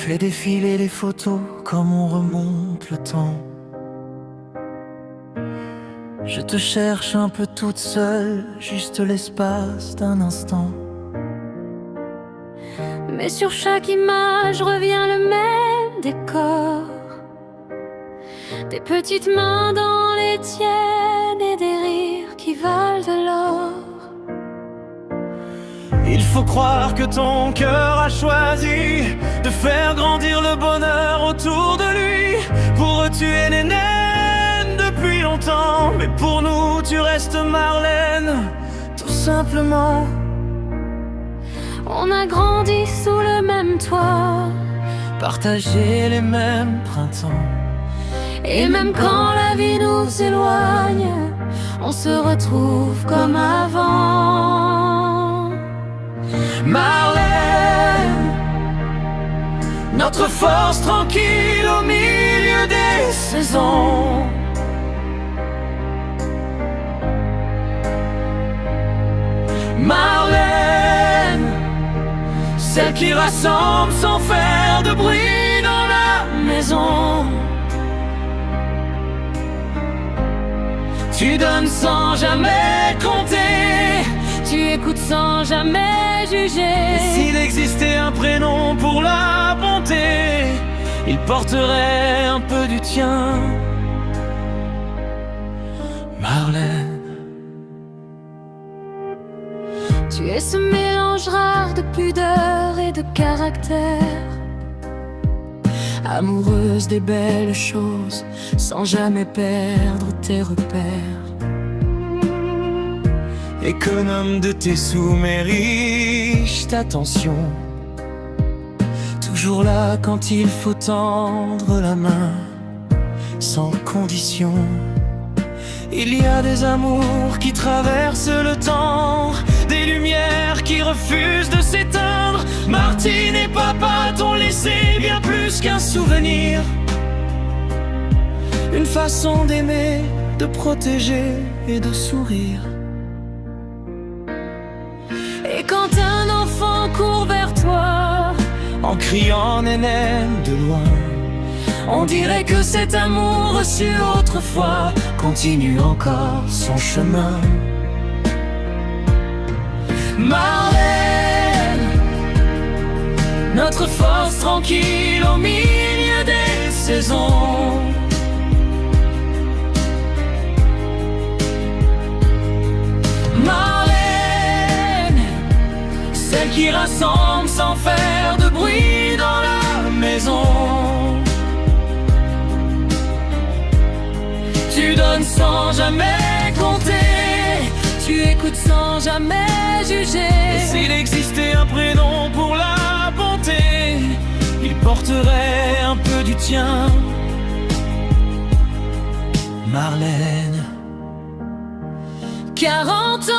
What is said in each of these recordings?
fais défiler les photos comme on remonte le temps. Je te cherche un peu toute seule, juste l'espace d'un instant. Mais sur chaque image revient le même décor. Des petites mains dans les tiennes et des rires qui valent de l'or. Il faut croire que ton cœur a choisi de faire grandir le bonheur autour de lui. Pour eux tu es les naines depuis longtemps, mais pour nous tu restes Marlène, tout simplement. On a grandi sous le même toit, Partager les mêmes printemps. et même quand la vie nous éloigne, on se retrouve comme avant. Marlène, notre force tranquille au milieu des saisons. Marlène, celle qui rassemble sans faire de bruit dans la maison. Tu donnes sans jamais compter, Tu écoutes sans jamais juger. s'il existait un prénom pour la bonté, il porterait un peu du tien. Marlène, Tu es ce mélange rare de pudeur et de caractère. amoureuse des belles choses, sans jamais perdre tes repères. Économe de tes sous mais riche d'attention. Toujours là quand il faut tendre la main, sans condition. Il y a des amours qui traversent le temps, des lumières qui refusent de s'éteindre. Martine et papa t'ont laissé bien plus qu'un souvenir, une façon d'aimer, de protéger et de sourire. Et quand un enfant court vers toi, En criant nénène de loin, on dirait que cet amour reçu autrefois continue encore son chemin. Marlène, notre force tranquille au milieu des saisons. Marlène, celle qui rassemble sans faire de bruit dans la maison. Tu donnes sans jamais compter, tu écoutes sans jamais juger. s'il existait un prénom pour la bonté, il porterait un peu du tien. Marlène, 40 ans,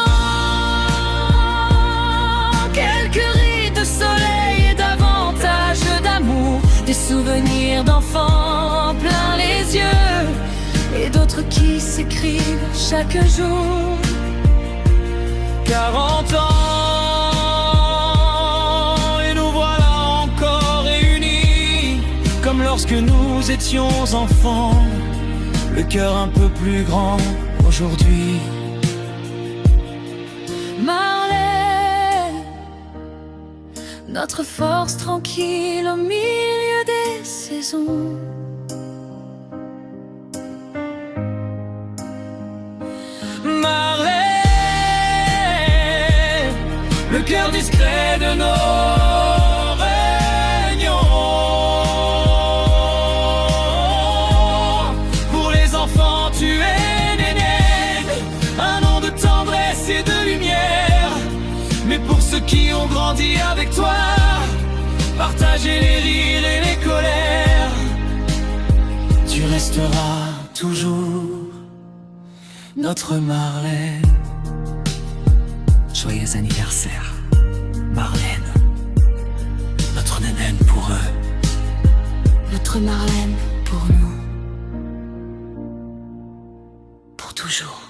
quelques rides de soleil et davantage d'amour, des souvenirs d'enfants plein les yeux, et d'autres qui s'écrivent chaque jour. 40 ans, et nous voilà encore réunis, comme lorsque nous étions enfants, le cœur un peu plus grand aujourd'hui. Marlène, notre force tranquille au milieu des saisons. Marlène, le cœur discret de nos réunions. Pour les enfants tu es nénène, un nom de tendresse et de lumière. Mais pour ceux qui ont grandi avec toi, partager les rires et les colères, tu resteras toujours notre Marlène. Joyeux anniversaire, Marlène. Notre nénène pour eux, Notre Marlène pour nous. pour toujours.